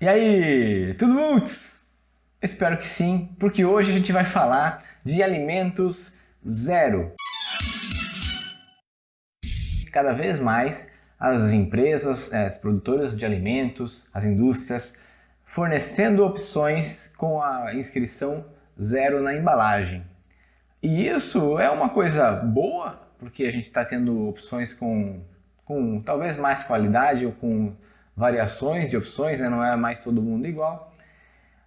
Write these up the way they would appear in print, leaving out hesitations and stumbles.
E aí, tudo bom? Espero que sim, porque hoje a gente vai falar de alimentos zero. Cada vez mais as empresas, as produtoras de alimentos, as indústrias, fornecendo opções com a inscrição zero na embalagem. E isso é uma coisa boa, porque a gente está tendo opções com talvez mais qualidade ou com variações de opções, né? Não é mais todo mundo igual.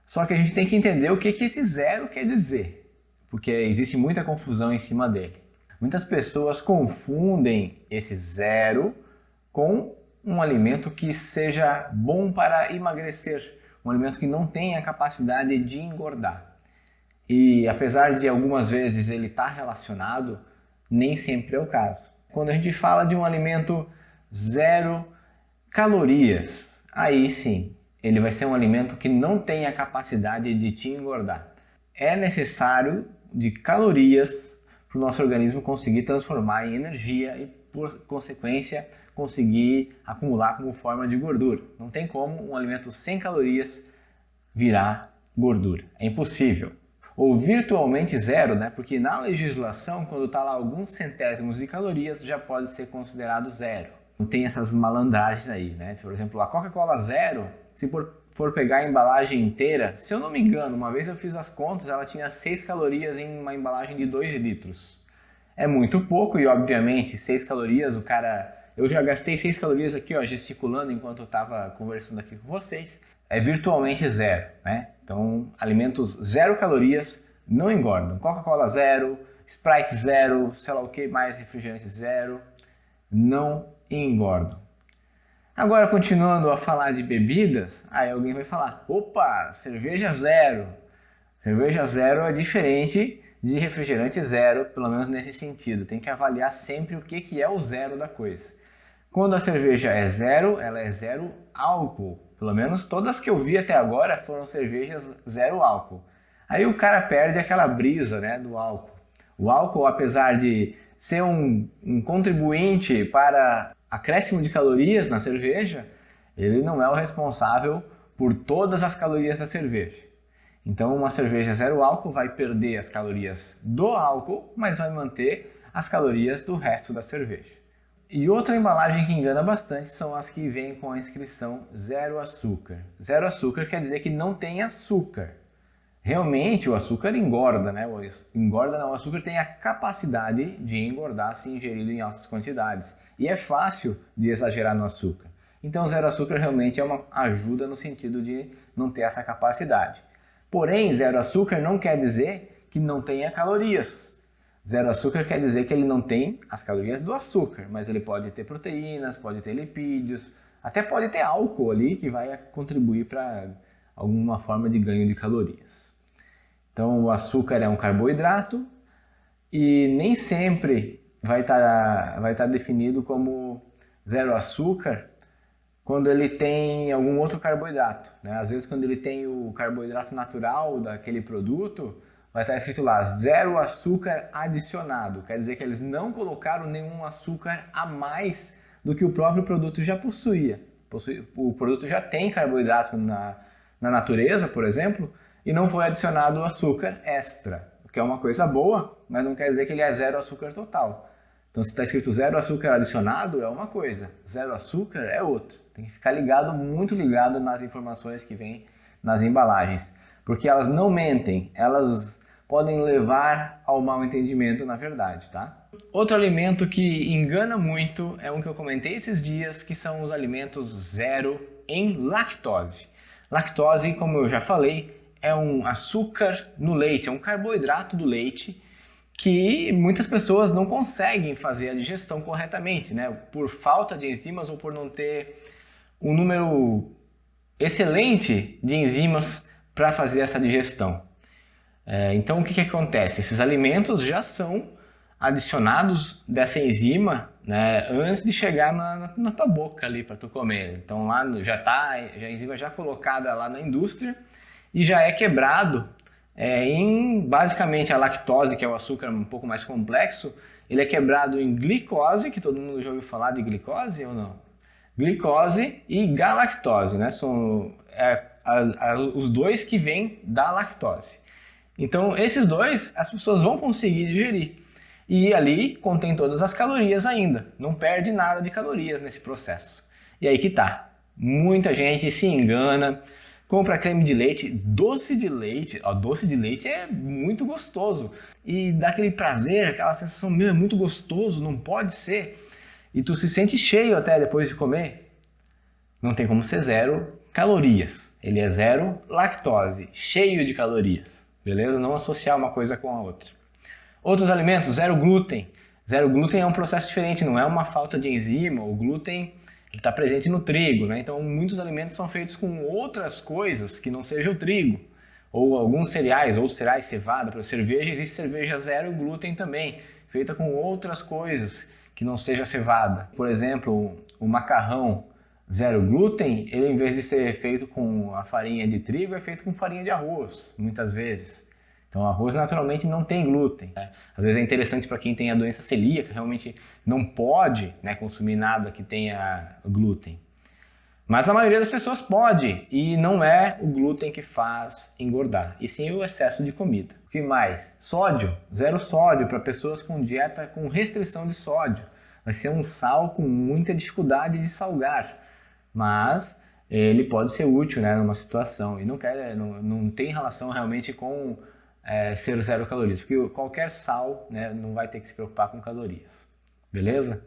Só que a gente tem que entender o que esse zero quer dizer, porque existe muita confusão em cima dele. Muitas pessoas confundem esse zero com um alimento que seja bom para emagrecer, um alimento que não tenha capacidade de engordar. E apesar de algumas vezes ele estar relacionado, nem sempre é o caso. Quando a gente fala de um alimento zero calorias, aí sim, ele vai ser um alimento que não tem a capacidade de te engordar. É necessário de calorias para o nosso organismo conseguir transformar em energia e, por consequência, conseguir acumular como forma de gordura. Não tem como um alimento sem calorias virar gordura. É impossível. Ou virtualmente zero, né? Porque na legislação, quando está lá alguns centésimos de calorias, já pode ser considerado zero. Não tem essas malandragens aí, né? Por exemplo, a Coca-Cola zero, se for pegar a embalagem inteira, se eu não me engano, uma vez eu fiz as contas, ela tinha 6 calorias em uma embalagem de 2 litros. É muito pouco e, obviamente, 6 calorias, o cara... Eu já gastei 6 calorias aqui, ó, gesticulando enquanto eu estava conversando aqui com vocês. É virtualmente zero, né? Então, alimentos zero calorias não engordam. Coca-Cola zero, Sprite zero, sei lá o que mais, refrigerante zero, não engordam. Agora, continuando a falar de bebidas, aí alguém vai falar, opa, cerveja zero. Cerveja zero é diferente de refrigerante zero, pelo menos nesse sentido. Tem que avaliar sempre o que é o zero da coisa. Quando a cerveja é zero, ela é zero álcool. Pelo menos todas que eu vi até agora foram cervejas zero álcool. Aí o cara perde aquela brisa, né, do álcool. O álcool, apesar de ser um contribuinte para acréscimo de calorias na cerveja, ele não é o responsável por todas as calorias da cerveja. Então uma cerveja zero álcool vai perder as calorias do álcool, mas vai manter as calorias do resto da cerveja. E outra embalagem que engana bastante são as que vêm com a inscrição zero açúcar. Zero açúcar quer dizer que não tem açúcar. Realmente o açúcar engorda, né? Engorda não, o açúcar tem a capacidade de engordar se ingerido em altas quantidades. E é fácil de exagerar no açúcar. Então zero açúcar realmente é uma ajuda no sentido de não ter essa capacidade. Porém, zero açúcar não quer dizer que não tenha calorias. Zero açúcar quer dizer que ele não tem as calorias do açúcar, mas ele pode ter proteínas, pode ter lipídios, até pode ter álcool ali que vai contribuir para alguma forma de ganho de calorias. Então o açúcar é um carboidrato e nem sempre vai estar definido como zero açúcar quando ele tem algum outro carboidrato, né? Às vezes quando ele tem o carboidrato natural daquele produto, vai estar escrito lá, zero açúcar adicionado. Quer dizer que eles não colocaram nenhum açúcar a mais do que o próprio produto já possuía. O produto já tem carboidrato na natureza, por exemplo, e não foi adicionado açúcar extra, o que é uma coisa boa, mas não quer dizer que ele é zero açúcar total. Então se está escrito zero açúcar adicionado, é uma coisa, zero açúcar é outra. Tem que ficar ligado, muito ligado nas informações que vêm nas embalagens, porque elas não mentem, elas podem levar ao mal entendimento, na verdade, tá? Outro alimento que engana muito é um que eu comentei esses dias, que são os alimentos zero em lactose. Lactose, como eu já falei, é um açúcar no leite, é um carboidrato do leite que muitas pessoas não conseguem fazer a digestão corretamente, né? Por falta de enzimas ou por não ter um número excelente de enzimas para fazer essa digestão. Então o que acontece? Esses alimentos já são adicionados dessa enzima, né, antes de chegar na tua boca ali para tu comer. Então lá já a enzima já colocada lá na indústria e já é quebrado em basicamente a lactose, que é o açúcar um pouco mais complexo, ele é quebrado em glicose, que todo mundo já ouviu falar de glicose ou não? Glicose e galactose, né? os dois que vêm da lactose. Então, esses dois as pessoas vão conseguir digerir. E ali contém todas as calorias ainda. Não perde nada de calorias nesse processo. E aí que tá. Muita gente se engana, compra creme de leite, doce de leite. Ó, doce de leite é muito gostoso. E dá aquele prazer, aquela sensação, meu, é muito gostoso, não pode ser. E tu se sente cheio até depois de comer. Não tem como ser zero calorias. Ele é zero lactose, cheio de calorias. Beleza? Não associar uma coisa com a outra. Outros alimentos, zero glúten. Zero glúten é um processo diferente, não é uma falta de enzima. O glúten está presente no trigo, né? Então muitos alimentos são feitos com outras coisas que não seja o trigo. Ou alguns cereais, outros cereais, cevada. Para cerveja existe cerveja zero glúten também, feita com outras coisas que não seja cevada. Por exemplo, o macarrão zero glúten, ele em vez de ser feito com a farinha de trigo, é feito com farinha de arroz, muitas vezes. Então, o arroz naturalmente não tem glúten. Né? Às vezes é interessante para quem tem a doença celíaca, realmente não pode, né, consumir nada que tenha glúten. Mas a maioria das pessoas pode, e não é o glúten que faz engordar, e sim o excesso de comida. O que mais? Sódio. Zero sódio para pessoas com dieta com restrição de sódio. Vai ser um sal com muita dificuldade de salgar, mas ele pode ser útil, né, numa situação, e não tem relação realmente com ser zero calorias, porque qualquer sal, né, não vai ter que se preocupar com calorias, beleza?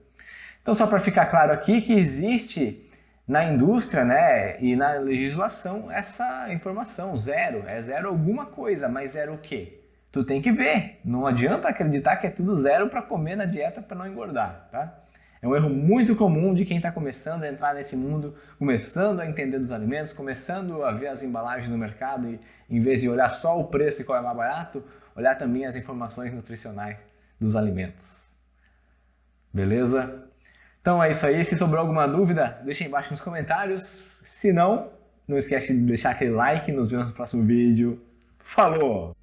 Então, só para ficar claro aqui que existe na indústria, né, e na legislação essa informação, zero, é zero alguma coisa, mas zero o quê? Tu tem que ver, não adianta acreditar que é tudo zero para comer na dieta para não engordar, tá? É um erro muito comum de quem está começando a entrar nesse mundo, começando a entender dos alimentos, começando a ver as embalagens no mercado e, em vez de olhar só o preço e qual é mais barato, olhar também as informações nutricionais dos alimentos. Beleza? Então é isso aí. Se sobrou alguma dúvida, deixa aí embaixo nos comentários. Se não, não esquece de deixar aquele like. Nos vemos no próximo vídeo. Falou!